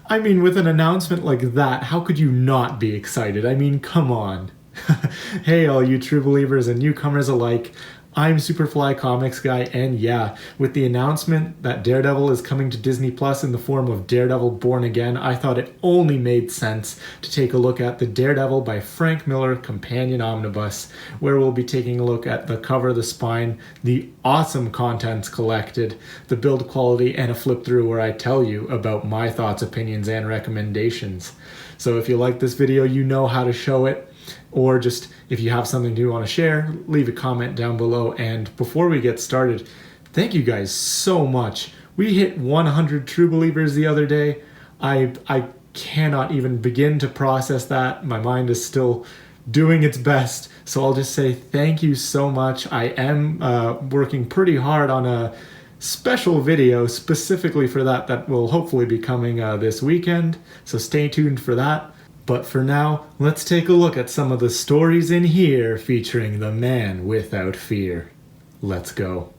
I mean, with an announcement like that, how could you not be excited? I mean, come on. Hey, all you true believers and newcomers alike. I'm Superfly Comics Guy, and yeah, with the announcement that Daredevil is coming to Disney Plus in the form of Daredevil Born Again, I thought it only made sense to take a look at the Daredevil by Frank Miller Companion Omnibus, where we'll be taking a look at the cover, the spine, the awesome contents collected, the build quality, and a flip through where I tell you about my thoughts, opinions, and recommendations. So if you like this video, you know how to show it. Or just if you have something you want to share, leave a comment down below. And before we get started, thank you guys so much. We hit 100 true believers the other day. I cannot even begin to process that. My mind is still doing its best. So I'll just say thank you so much. I am working pretty hard on a special video specifically for that will hopefully be coming this weekend. So stay tuned for that. But for now, let's take a look at some of the stories in here featuring the man without fear. Let's go.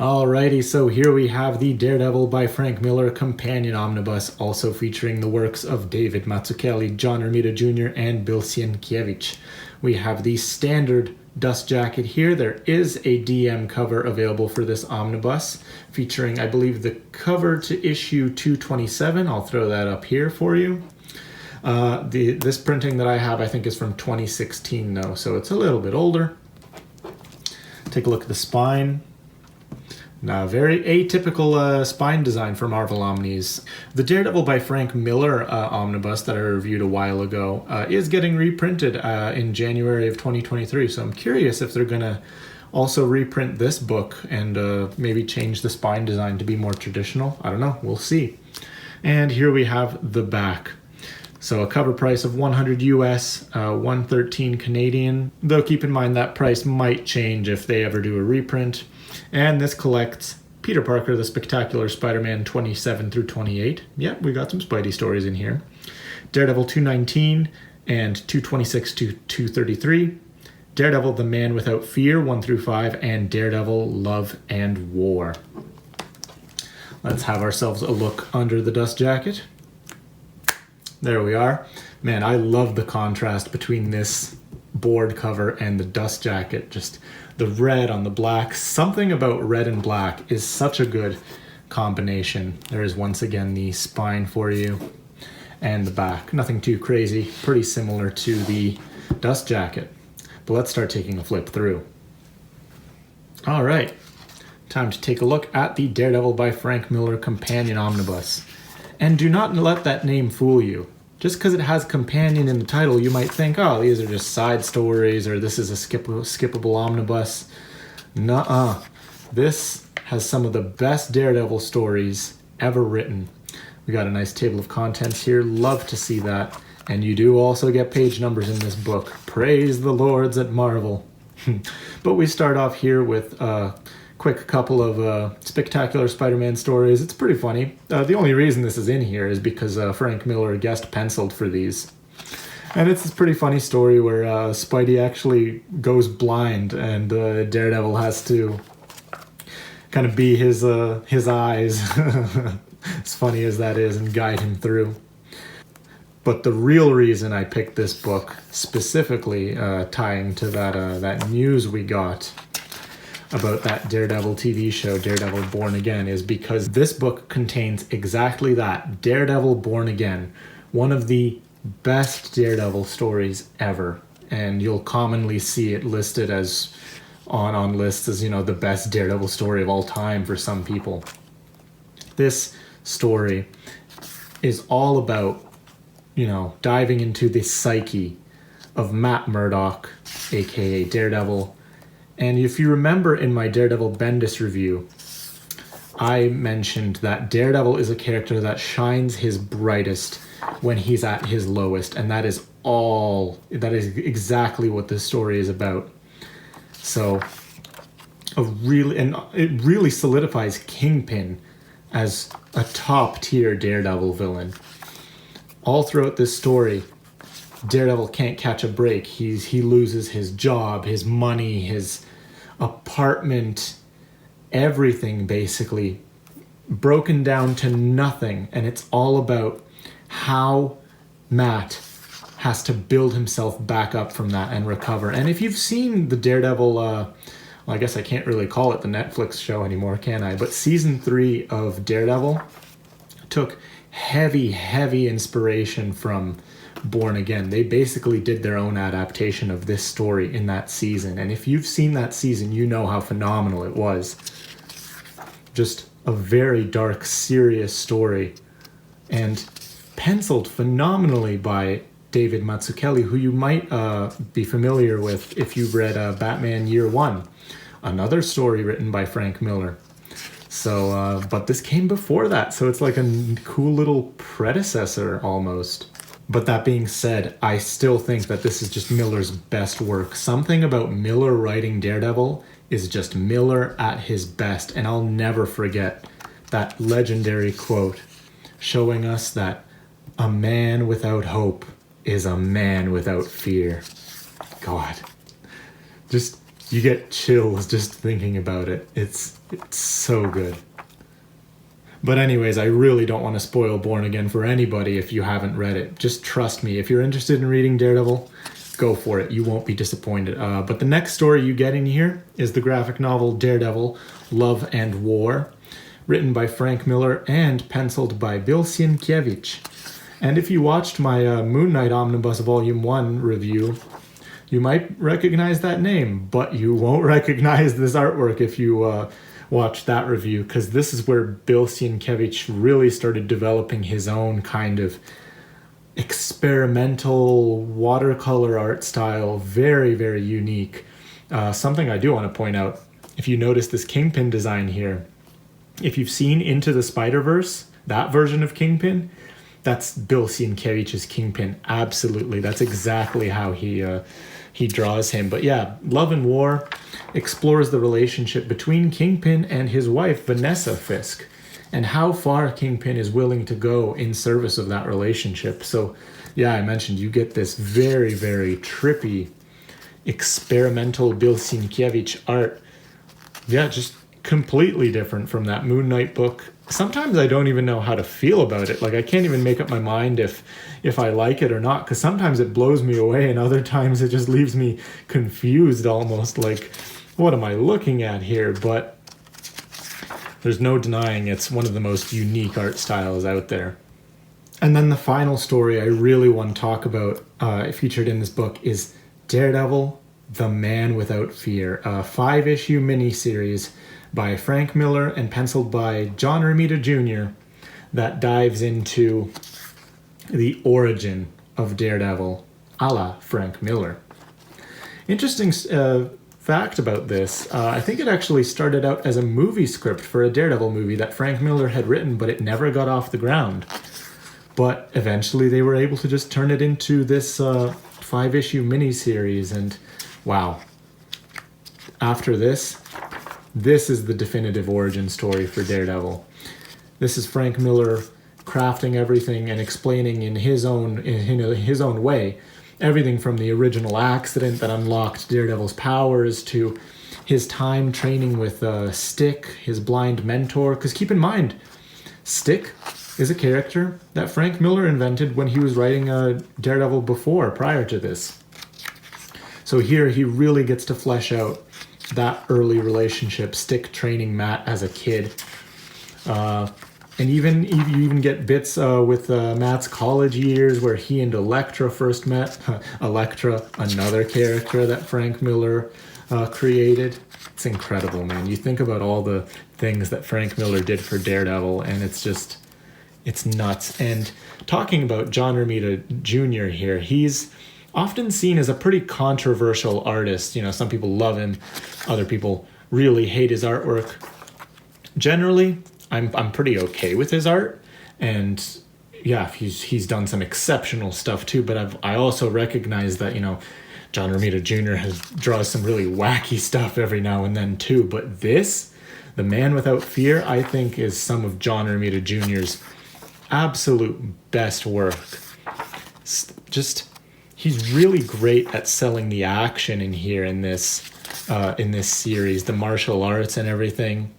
Alrighty, so here we have the Daredevil by Frank Miller Companion Omnibus, also featuring the works of David Mazzucchelli, John Romita Jr., and Bill Sienkiewicz. We have the standard dust jacket here. There is a DM cover available for this omnibus, featuring, I believe, the cover to issue 227. I'll throw that up here for you. This printing that I have, I think, is from 2016 though, so it's a little bit older. Take a look at the spine. Now, very atypical spine design for Marvel Omnis. The Daredevil by Frank Miller omnibus that I reviewed a while ago is getting reprinted in January of 2023, so I'm curious if they're gonna also reprint this book and maybe change the spine design to be more traditional. I don't know, we'll see. And here we have the back. So a cover price of 100 US, 113 Canadian, though keep in mind that price might change if they ever do a reprint. And this collects Peter Parker, the Spectacular Spider-Man 27 through 28. Yep, we got some Spidey stories in here. Daredevil 219 and 226 to 233. Daredevil, the Man Without Fear 1 through 5, and Daredevil, Love and War. Let's have ourselves a look under the dust jacket. There we are. Man, I love the contrast between this board cover and the dust jacket. Just the red on the black. Something about red and black is such a good combination. There is once again the spine for you and the back. Nothing too crazy. Pretty similar to the dust jacket. But let's start taking a flip through. All right. Time to take a look at the Daredevil by Frank Miller Companion Omnibus. And do not let that name fool you. Just because it has companion in the title, you might think, oh, these are just side stories, or this is a skippable omnibus. Nuh-uh. This has some of the best Daredevil stories ever written. We got a nice table of contents here. Love to see that. And you do also get page numbers in this book. Praise the lords at Marvel. But we start off here with quick couple of Spectacular Spider-Man stories. It's pretty funny. The only reason this is in here is because Frank Miller guest penciled for these. And it's this pretty funny story where Spidey actually goes blind and Daredevil has to kind of be his eyes, as funny as that is, and guide him through. But the real reason I picked this book, specifically tying to that news we got about that Daredevil TV show, Daredevil Born Again, is because this book contains exactly that, Daredevil Born Again, one of the best Daredevil stories ever. And you'll commonly see it listed as on lists as, you know, the best Daredevil story of all time for some people. This story is all about, you know, diving into the psyche of Matt Murdock, aka Daredevil. And if you remember in my Daredevil Bendis review, I mentioned that Daredevil is a character that shines his brightest when he's at his lowest, and that is exactly what this story is about. So, it really solidifies Kingpin as a top-tier Daredevil villain. All throughout this story, Daredevil can't catch a break. He loses his job, his money, his apartment, everything basically broken down to nothing, and it's all about how Matt has to build himself back up from that and recover. And if you've seen the Daredevil, well, I guess I can't really call it the Netflix show anymore, can I? But season 3 of Daredevil took heavy inspiration from Born Again. They basically did their own adaptation of this story in that season. And if you've seen that season, you know how phenomenal it was. Just a very dark, serious story. And penciled phenomenally by David Mazzucchelli, who you might be familiar with if you've read Batman Year One, another story written by Frank Miller. So, but this came before that, so it's like a cool little predecessor almost. But that being said, I still think that this is just Miller's best work. Something about Miller writing Daredevil is just Miller at his best, and I'll never forget that legendary quote showing us that a man without hope is a man without fear. God, just, you get chills just thinking about it. It's so good. But anyways, I really don't want to spoil Born Again for anybody if you haven't read it. Just trust me, if you're interested in reading Daredevil, go for it. You won't be disappointed. But the next story you get in here is the graphic novel Daredevil, Love and War, written by Frank Miller and penciled by Bill Sienkiewicz. And if you watched my Moon Knight Omnibus Volume 1 review, you might recognize that name, but you won't recognize this artwork if you watch that review, because this is where Bill Sienkiewicz really started developing his own kind of experimental watercolor art style. Very unique. Something I do want to point out, if you notice this Kingpin design here, if you've seen Into the Spider-Verse, that version of Kingpin, that's Bill Sienkiewicz's Kingpin. Absolutely. That's exactly how he draws him. But yeah, Love and War explores the relationship between Kingpin and his wife, Vanessa Fisk, and how far Kingpin is willing to go in service of that relationship. So yeah, I mentioned you get this very trippy, experimental Bill Sienkiewicz art. Yeah, just completely different from that Moon Knight book. Sometimes I don't even know how to feel about it. Like, I can't even make up my mind if I like it or not, because sometimes it blows me away and other times it just leaves me confused almost, like, what am I looking at here? But there's no denying it's one of the most unique art styles out there. And then the final story I really want to talk about featured in this book is Daredevil, The Man Without Fear, a 5-issue miniseries by Frank Miller and penciled by John Romita Jr. that dives into the origin of Daredevil, a la Frank Miller. Interesting fact about this, I think it actually started out as a movie script for a Daredevil movie that Frank Miller had written, but it never got off the ground. But eventually they were able to just turn it into this 5-issue miniseries, and wow. After this is the definitive origin story for Daredevil. This is Frank Miller crafting everything and explaining in his own way everything from the original accident that unlocked Daredevil's powers to his time training with Stick, his blind mentor. Because keep in mind, Stick is a character that Frank Miller invented when he was writing Daredevil prior to this. So here he really gets to flesh out that early relationship, Stick training Matt as a kid. And you even get bits with Matt's college years where he and Elektra first met. Elektra, another character that Frank Miller created. It's incredible, man. You think about all the things that Frank Miller did for Daredevil, and it's nuts. And talking about John Romita Jr. here, he's often seen as a pretty controversial artist. You know, some people love him, other people really hate his artwork. Generally, I'm pretty okay with his art, and yeah, he's done some exceptional stuff too. But I also recognize that, you know, John Romita Jr. draws some really wacky stuff every now and then too. But this, The Man Without Fear, I think is some of John Romita Jr.'s absolute best work. Just, he's really great at selling the action in here in this series, the martial arts and everything.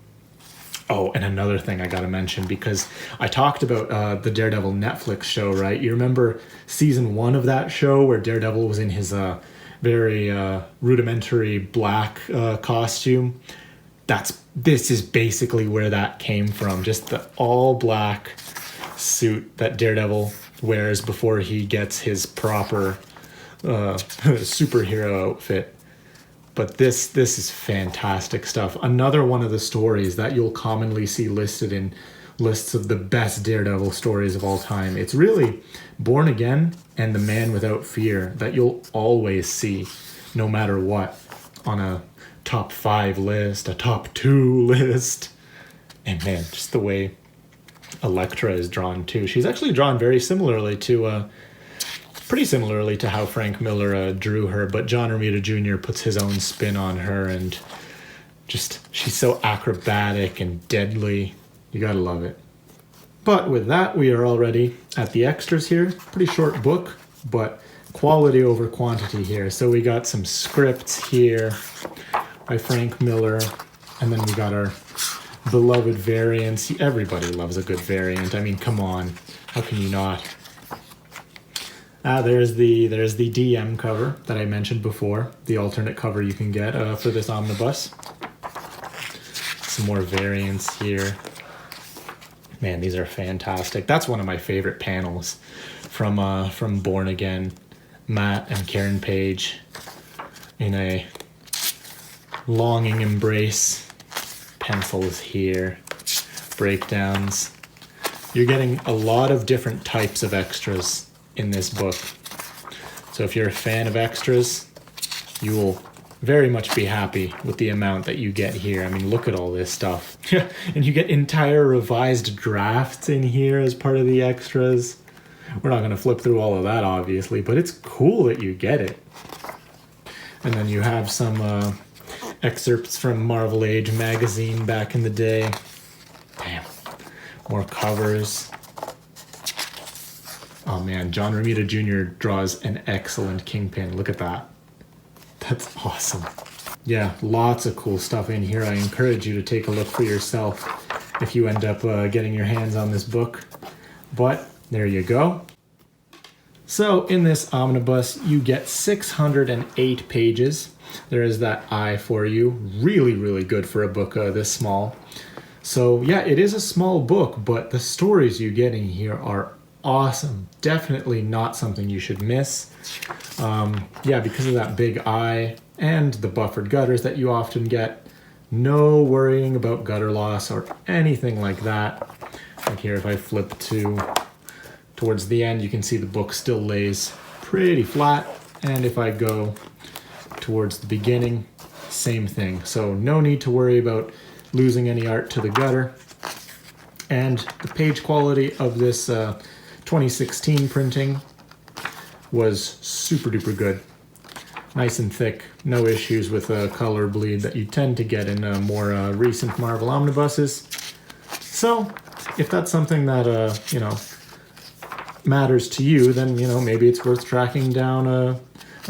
Oh, and another thing I gotta mention, because I talked about the Daredevil Netflix show, right? You remember season 1 of that show where Daredevil was in his very rudimentary black costume? This is basically where that came from. Just the all black suit that Daredevil wears before he gets his proper superhero outfit. But this is fantastic stuff. Another one of the stories that you'll commonly see listed in lists of the best Daredevil stories of all time. It's really Born Again and The Man Without Fear that you'll always see, no matter what, on a top 5 list, a top 2 list. And man, just the way Elektra is drawn too. She's actually drawn very similarly to pretty similarly to how Frank Miller drew her, but John Romita Jr. puts his own spin on her, and just she's so acrobatic and deadly. You gotta love it. But with that, we are already at the extras here. Pretty short book, but quality over quantity here. So we got some scripts here by Frank Miller, and then we got our beloved variants. Everybody loves a good variant. I mean, come on, how can you not? There's the DM cover that I mentioned before, the alternate cover you can get for this omnibus. Some more variants here. Man, these are fantastic. That's one of my favorite panels from Born Again. Matt and Karen Page in a longing embrace. Pencils here, breakdowns. You're getting a lot of different types of extras in this book. So if you're a fan of extras, you will very much be happy with the amount that you get here. I mean, look at all this stuff. And you get entire revised drafts in here as part of the extras. We're not going to flip through all of that, obviously, but it's cool that you get it. And then you have some excerpts from Marvel Age magazine back in the day. Damn. More covers. Oh man, John Romita Jr. draws an excellent Kingpin. Look at that. That's awesome. Yeah, lots of cool stuff in here. I encourage you to take a look for yourself if you end up getting your hands on this book. But there you go. So in this omnibus, you get 608 pages. There is that eye for you. Really, really good for a book this small. So yeah, it is a small book, but the stories you get in here are awesome. Definitely not something you should miss. Yeah, because of that big eye and the buffered gutters that you often get. No worrying about gutter loss or anything like that. Like here, if I flip towards the end, you can see the book still lays pretty flat. And if I go towards the beginning, same thing. So no need to worry about losing any art to the gutter. And the page quality of this 2016 printing was super duper good. Nice and thick, no issues with color bleed that you tend to get in more recent Marvel omnibuses. So if that's something that matters to you, then maybe it's worth tracking down a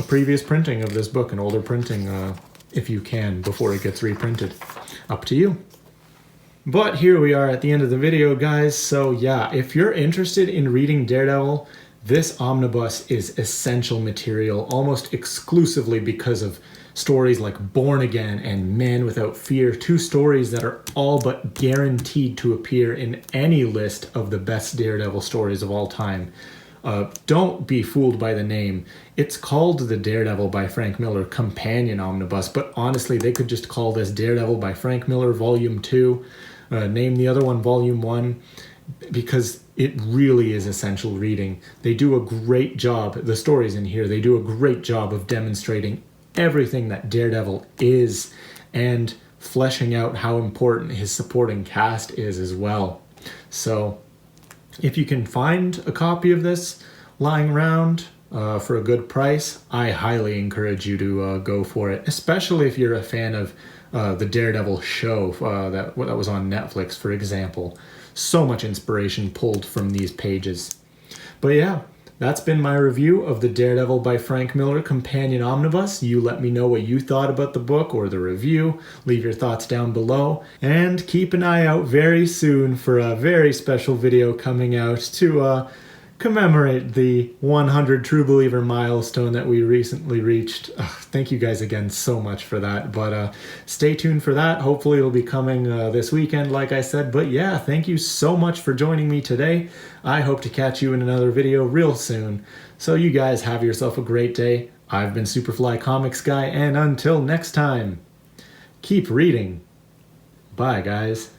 previous printing of this book, an older printing, if you can, before it gets reprinted. Up to you. But here we are at the end of the video, guys. So yeah, if you're interested in reading Daredevil, this omnibus is essential material, almost exclusively because of stories like Born Again and Man Without Fear, 2 stories that are all but guaranteed to appear in any list of the best Daredevil stories of all time. Don't be fooled by the name. It's called the Daredevil by Frank Miller Companion Omnibus, but honestly, they could just call this Daredevil by Frank Miller Volume 2, name the other one Volume 1, because it really is essential reading. They do a great job, the stories in here, they do a great job of demonstrating everything that Daredevil is and fleshing out how important his supporting cast is as well. So if you can find a copy of this lying around for a good price, I highly encourage you to go for it, especially if you're a fan of the Daredevil show that was on Netflix, for example. So much inspiration pulled from these pages. But yeah, That's been my review of the Daredevil by Frank Miller Companion Omnibus. You let me know what you thought about the book or the review. Leave your thoughts down below. And keep an eye out very soon for a very special video coming out to commemorate the 100 True Believer milestone that we recently reached. Thank you guys again so much for that. But stay tuned for that. Hopefully it'll be coming this weekend, like I said. But yeah, thank you so much for joining me today. I hope to catch you in another video real soon. So you guys have yourself a great day. I've been Superfly Comics Guy, and until next time, keep reading. Bye, guys.